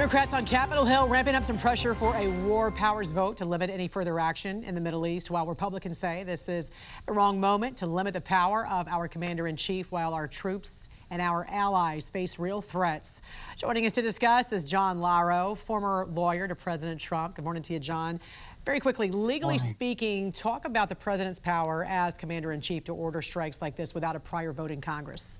Democrats on Capitol Hill ramping up some pressure for a war powers vote to limit any further action in the Middle East, while Republicans say this is the wrong moment to limit the power of our commander-in-chief while our troops and our allies face real threats. Joining us to discuss is John Lauro, former lawyer to President Trump. Good morning to you, John. Very quickly, legally speaking, talk about the president's power as commander-in-chief to order strikes like this without a prior vote in Congress.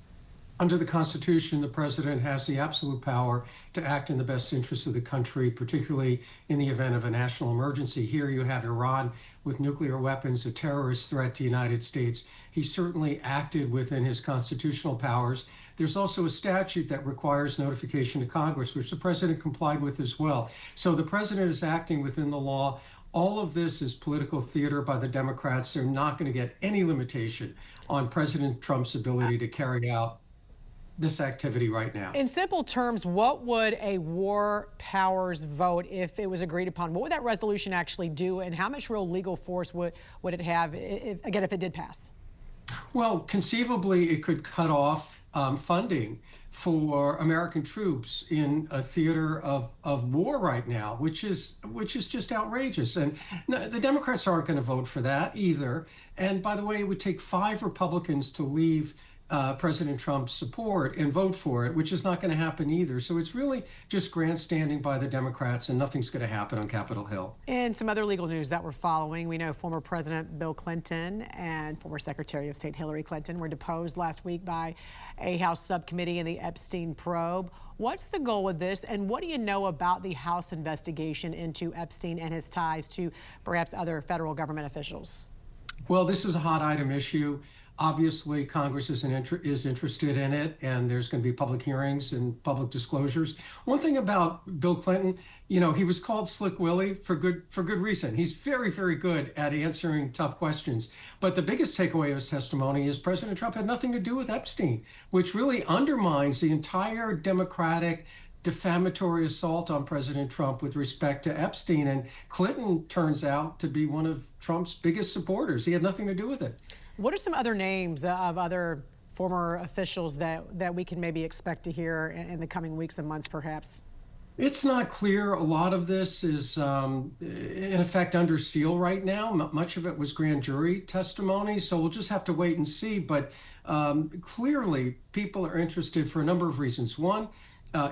Under the Constitution, the president has the absolute power to act in the best interest of the country, particularly in the event of a national emergency. Here you have Iran with nuclear weapons, a terrorist threat to the United States. He certainly acted within his constitutional powers. There's also a statute that requires notification to Congress, which the president complied with as well. So the president is acting within the law. All of this is political theater by the Democrats. They're not going to get any limitation on President Trump's ability to carry out this activity right now. In simple terms, what would a war powers vote, if it was agreed upon, what would that resolution actually do, and how much real legal force would it have, if it did pass? Well, conceivably, it could cut off funding for American troops in a theater of war right now, which is just outrageous. And no, the Democrats aren't going to vote for that either. And by the way, it would take 5 Republicans to leave President Trump's support and vote for it, which is not going to happen either. So it's really just grandstanding by the Democrats, and nothing's going to happen on Capitol Hill. And some other legal news that we're following. We know former President Bill Clinton and former Secretary of State Hillary Clinton were deposed last week by a House subcommittee in the Epstein probe. What's the goal with this, and what do you know about the House investigation into Epstein and his ties to perhaps other federal government officials? Well, this is a hot item issue. Obviously, Congress is interested in it, and there's going to be public hearings and public disclosures. One thing about Bill Clinton, you know, he was called Slick Willie for good reason. He's very, very good at answering tough questions. But the biggest takeaway of his testimony is President Trump had nothing to do with Epstein, which really undermines the entire Democratic defamatory assault on President Trump with respect to Epstein. And Clinton turns out to be one of Trump's biggest supporters. He had nothing to do with it. What are some other names of other former officials that we can maybe expect to hear in the coming weeks and months, perhaps? It's not clear. A lot of this is, in effect, under seal right now. Much of it was grand jury testimony, so we'll just have to wait and see. But clearly, people are interested for a number of reasons. One,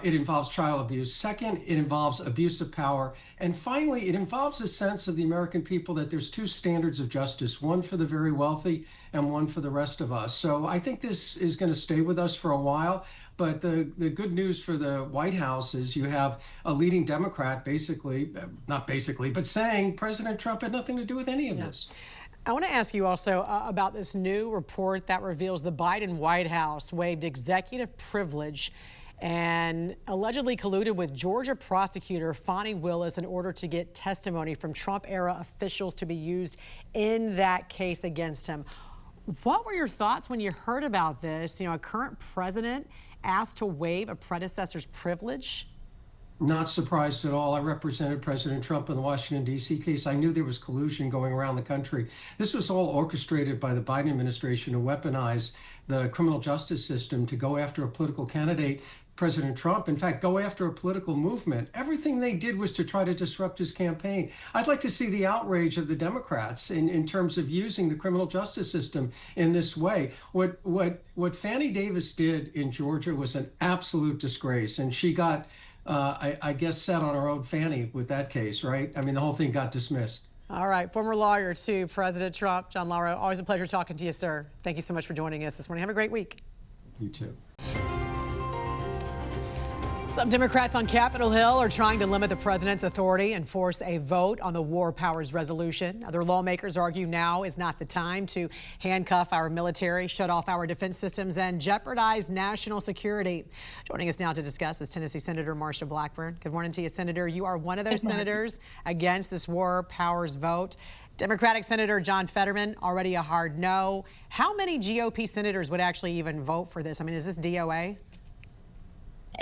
it involves child abuse. Second, it involves abuse of power. And finally, it involves a sense of the American people that there's 2 standards of justice, one for the very wealthy and one for the rest of us. So I think this is going to stay with us for a while. But the good news for the White House is you have a leading Democrat but saying President Trump had nothing to do with any of this. I want to ask you also about this new report that reveals the Biden White House waived executive privilege and allegedly colluded with Georgia prosecutor Fani Willis in order to get testimony from Trump-era officials to be used in that case against him. What were your thoughts when you heard about this? You know, a current president asked to waive a predecessor's privilege? Not surprised at all. I represented President Trump in the Washington, D.C. case. I knew there was collusion going around the country. This was all orchestrated by the Biden administration to weaponize the criminal justice system to go after a political candidate, President Trump, in fact, go after a political movement. Everything they did was to try to disrupt his campaign. I'd like to see the outrage of the Democrats in terms of using the criminal justice system in this way. What Fannie Davis did in Georgia was an absolute disgrace, and she got I guess set on her own fanny with that case, right? I mean, the whole thing got dismissed. All right, former lawyer to President Trump, John Lauro, always a pleasure talking to you, sir. Thank you so much for joining us this morning. Have a great week. You too. Some Democrats on Capitol Hill are trying to limit the president's authority and force a vote on the war powers resolution. Other lawmakers argue now is not the time to handcuff our military, shut off our defense systems, and jeopardize national security. Joining us now to discuss is Tennessee Senator Marsha Blackburn. Good morning to you, Senator. You are one of those senators against this war powers vote. Democratic Senator John Fetterman, already a hard no. How many GOP senators would actually even vote for this? I mean, is this DOA?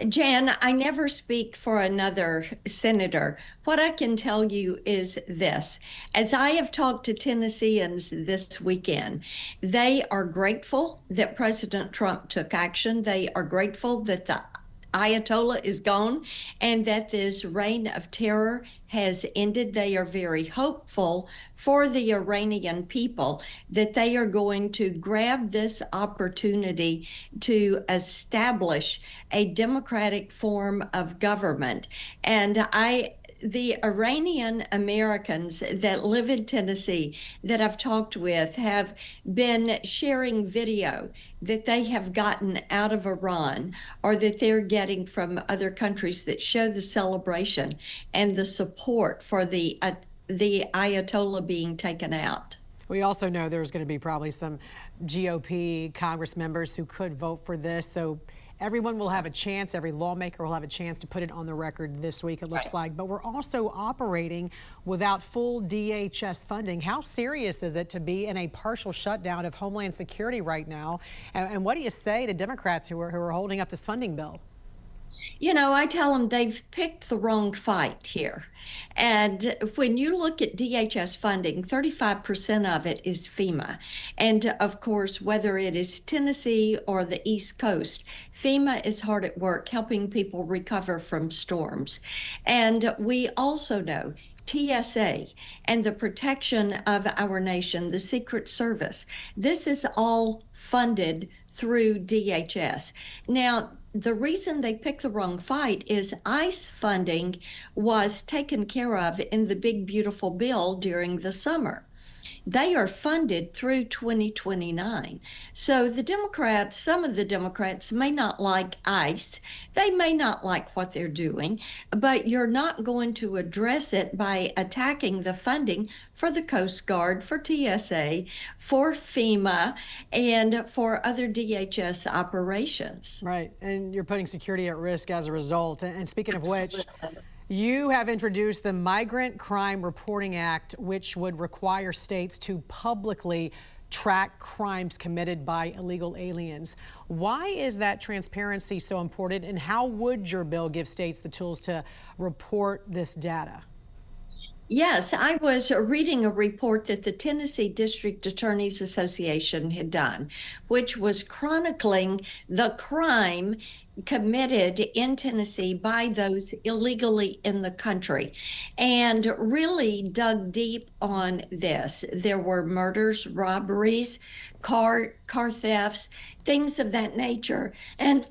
Jan, I never speak for another senator. What I can tell you is this. As I have talked to Tennesseans this weekend, they are grateful that President Trump took action. They are grateful that the Ayatollah is gone and that this reign of terror has ended. They are very hopeful for the Iranian people that they are going to grab this opportunity to establish a democratic form of government. And the Iranian Americans that live in Tennessee that I've talked with have been sharing video that they have gotten out of Iran or that they're getting from other countries that show the celebration and the support for the Ayatollah being taken out. We also know there's going to be probably some GOP Congress members who could vote for this. So everyone will have a chance, every lawmaker will have a chance to put it on the record this week, it looks like. But we're also operating without full DHS funding. How serious is it to be in a partial shutdown of Homeland Security right now? And what do you say to Democrats who are holding up this funding bill? You know, I tell them they've picked the wrong fight here. And when you look at DHS funding, 35% of it is FEMA. And of course, whether it is Tennessee or the East Coast, FEMA is hard at work helping people recover from storms. And we also know TSA and the protection of our nation, the Secret Service, this is all funded through DHS. Now, the reason they picked the wrong fight is ICE funding was taken care of in the big, beautiful bill during the summer. They are funded through 2029. So the Democrats, some of the Democrats may not like ICE. They may not like what they're doing, but you're not going to address it by attacking the funding for the Coast Guard, for TSA, for FEMA, and for other DHS operations. Right, and you're putting security at risk as a result. And speaking of which, you have introduced the Migrant Crime Reporting Act, which would require states to publicly track crimes committed by illegal aliens. Why is that transparency so important, and how would your bill give states the tools to report this data? Yes, I was reading a report that the Tennessee District Attorneys Association had done, which was chronicling the crime committed in Tennessee by those illegally in the country, and really dug deep on this. There were murders, robberies, car thefts, things of that nature. And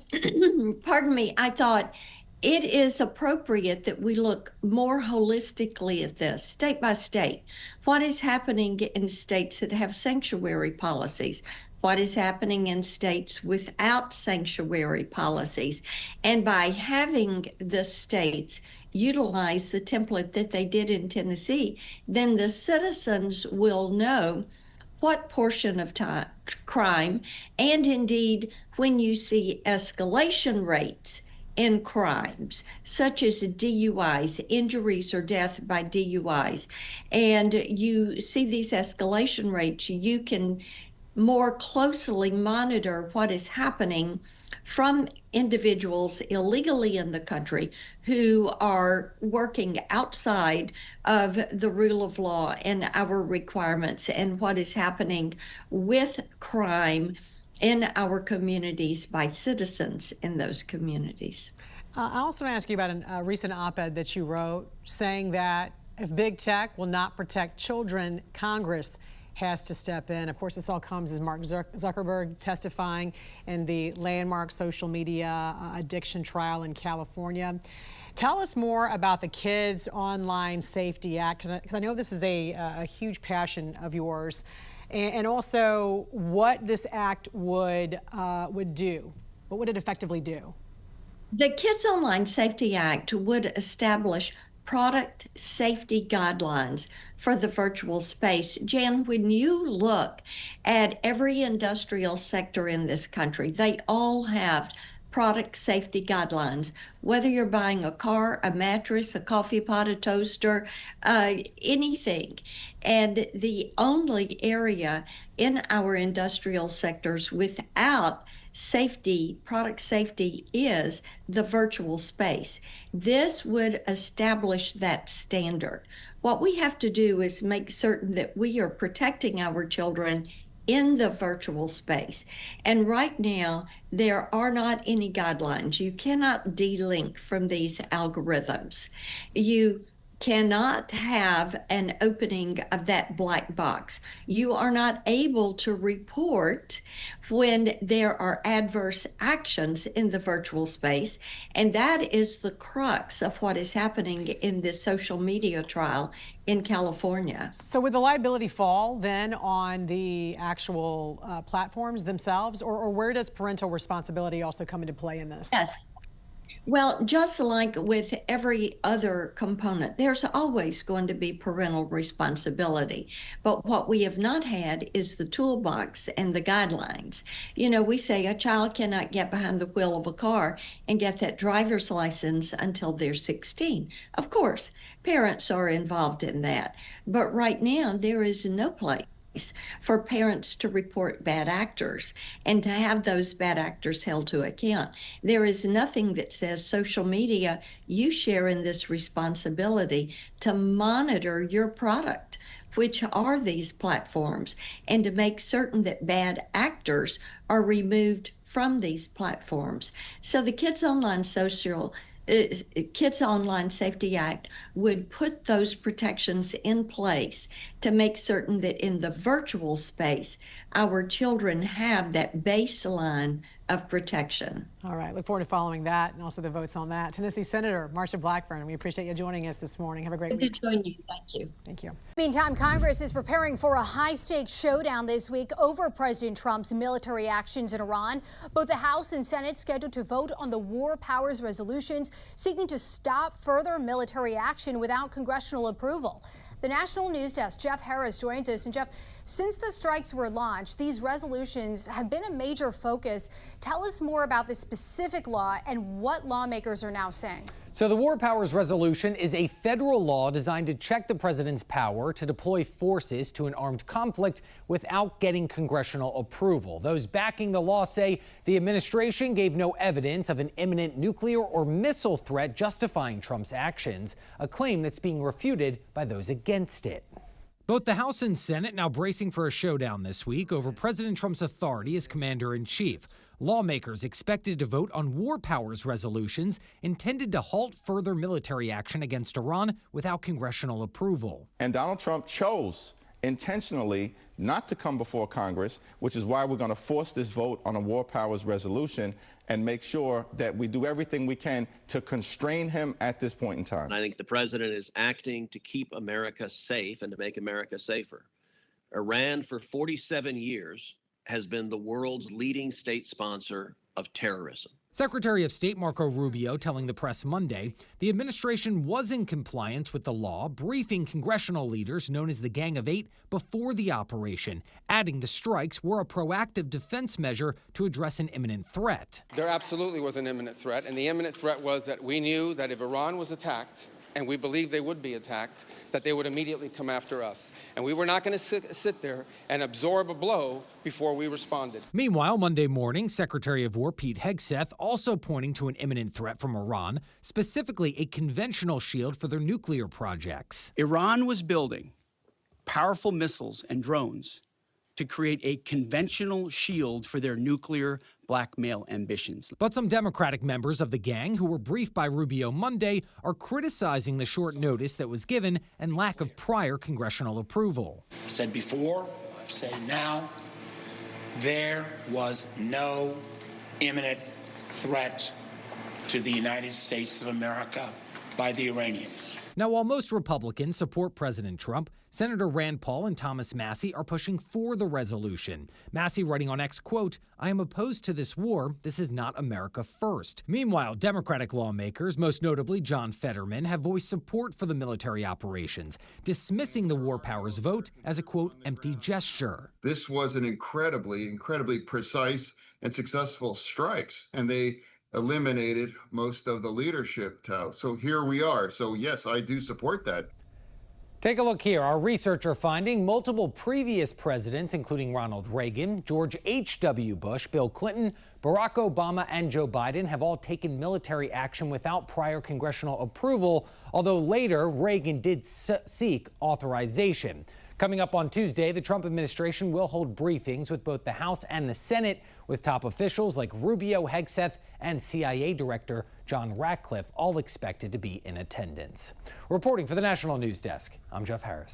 pardon me, I thought it is appropriate that we look more holistically at this, state by state. What is happening in states that have sanctuary policies? What is happening in states without sanctuary policies? And by having the states utilize the template that they did in Tennessee, then the citizens will know what portion of crime, and indeed when you see escalation rates in crimes, such as DUIs, injuries or death by DUIs, and you see these escalation rates, you can more closely monitor what is happening from individuals illegally in the country who are working outside of the rule of law and our requirements, and what is happening with crime in our communities by citizens in those communities. I also want to ask you about a recent op-ed that you wrote saying that if big tech will not protect children, Congress has to step in. Of course, this all comes as Mark Zuckerberg testifying in the landmark social media addiction trial in California. Tell us more about the Kids Online Safety Act, because I know this is a huge passion of yours, and also what this act would do. What would it effectively do? The Kids Online Safety Act would establish product safety guidelines for the virtual space. Jan, when you look at every industrial sector in this country, they all have product safety guidelines, whether you're buying a car, a mattress, a coffee pot, a toaster, anything. And the only area in our industrial sectors without safety, product safety, is the virtual space. This would establish that standard. What we have to do is make certain that we are protecting our children in the virtual space. And right now, there are not any guidelines. You cannot delink from these algorithms. You cannot have an opening of that black box. You are not able to report when there are adverse actions in the virtual space. And that is the crux of what is happening in this social media trial in California. So would the liability fall then on the actual platforms themselves, or where does parental responsibility also come into play in this? Yes. Well, just like with every other component, there's always going to be parental responsibility. But what we have not had is the toolbox and the guidelines. You know, we say a child cannot get behind the wheel of a car and get that driver's license until they're 16. Of course, parents are involved in that. But right now, there is no place for parents to report bad actors and to have those bad actors held to account. There is nothing that says social media, you share in this responsibility to monitor your product, which are these platforms, and to make certain that bad actors are removed from these platforms. So the Kids Online Safety Act would put those protections in place to make certain that in the virtual space, our children have that baseline of protection. All right, look forward to following that and also the votes on that. Tennessee Senator Marsha Blackburn, we appreciate you joining us this morning. Have a great week. Good to join you. Thank you. Thank you. Meantime, Congress is preparing for a high-stakes showdown this week over President Trump's military actions in Iran. Both the House and Senate scheduled to vote on the war powers resolutions seeking to stop further military action without congressional approval. The National News Desk, Jeff Harris, joins us. And Jeff, since the strikes were launched, these resolutions have been a major focus. Tell us more about this specific law and what lawmakers are now saying. So the War Powers Resolution is a federal law designed to check the president's power to deploy forces to an armed conflict without getting congressional approval. Those backing the law say the administration gave no evidence of an imminent nuclear or missile threat justifying Trump's actions, a claim that's being refuted by those against it. Both the House and Senate now bracing for a showdown this week over President Trump's authority as commander-in-chief. Lawmakers expected to vote on war powers resolutions intended to halt further military action against Iran without congressional approval. And Donald Trump chose intentionally not to come before Congress, which is why we're going to force this vote on a war powers resolution and make sure that we do everything we can to constrain him at this point in time. I think the president is acting to keep America safe and to make America safer. Iran, for 47 years, has been the world's leading state sponsor of terrorism. Secretary of State Marco Rubio telling the press Monday the administration was in compliance with the law, briefing congressional leaders known as the Gang of Eight before the operation, adding the strikes were a proactive defense measure to address an imminent threat. There absolutely was an imminent threat, and the imminent threat was that we knew that if Iran was attacked, and we believed they would be attacked, that they would immediately come after us. And we were not going to sit there and absorb a blow before we responded. Meanwhile, Monday morning, Secretary of War Pete Hegseth also pointing to an imminent threat from Iran, specifically a conventional shield for their nuclear projects. Iran was building powerful missiles and drones to create a conventional shield for their nuclear blackmail ambitions. But some Democratic members of the gang who were briefed by Rubio Monday are criticizing the short notice that was given and lack of prior congressional approval. I've said before, I've said now, there was no imminent threat to the United States of America by the Iranians. Now, while most Republicans support President Trump, Senator Rand Paul and Thomas Massie are pushing for the resolution. Massie writing on X, quote, "I am opposed to this war. This is not America first." Meanwhile, Democratic lawmakers, most notably John Fetterman, have voiced support for the military operations, dismissing the war powers vote as a, quote, empty gesture. This was an incredibly precise and successful strikes, and they eliminated most of the leadership. So here we are. So yes, I do support that. Take a look here. Our research are finding multiple previous presidents, including Ronald Reagan, George H.W. Bush, Bill Clinton, Barack Obama, and Joe Biden, have all taken military action without prior congressional approval, although later Reagan did seek authorization. Coming up on Tuesday, the Trump administration will hold briefings with both the House and the Senate, with top officials like Rubio, Hegseth, and CIA Director John Ratcliffe all expected to be in attendance. Reporting for the National News Desk, I'm Jeff Harris.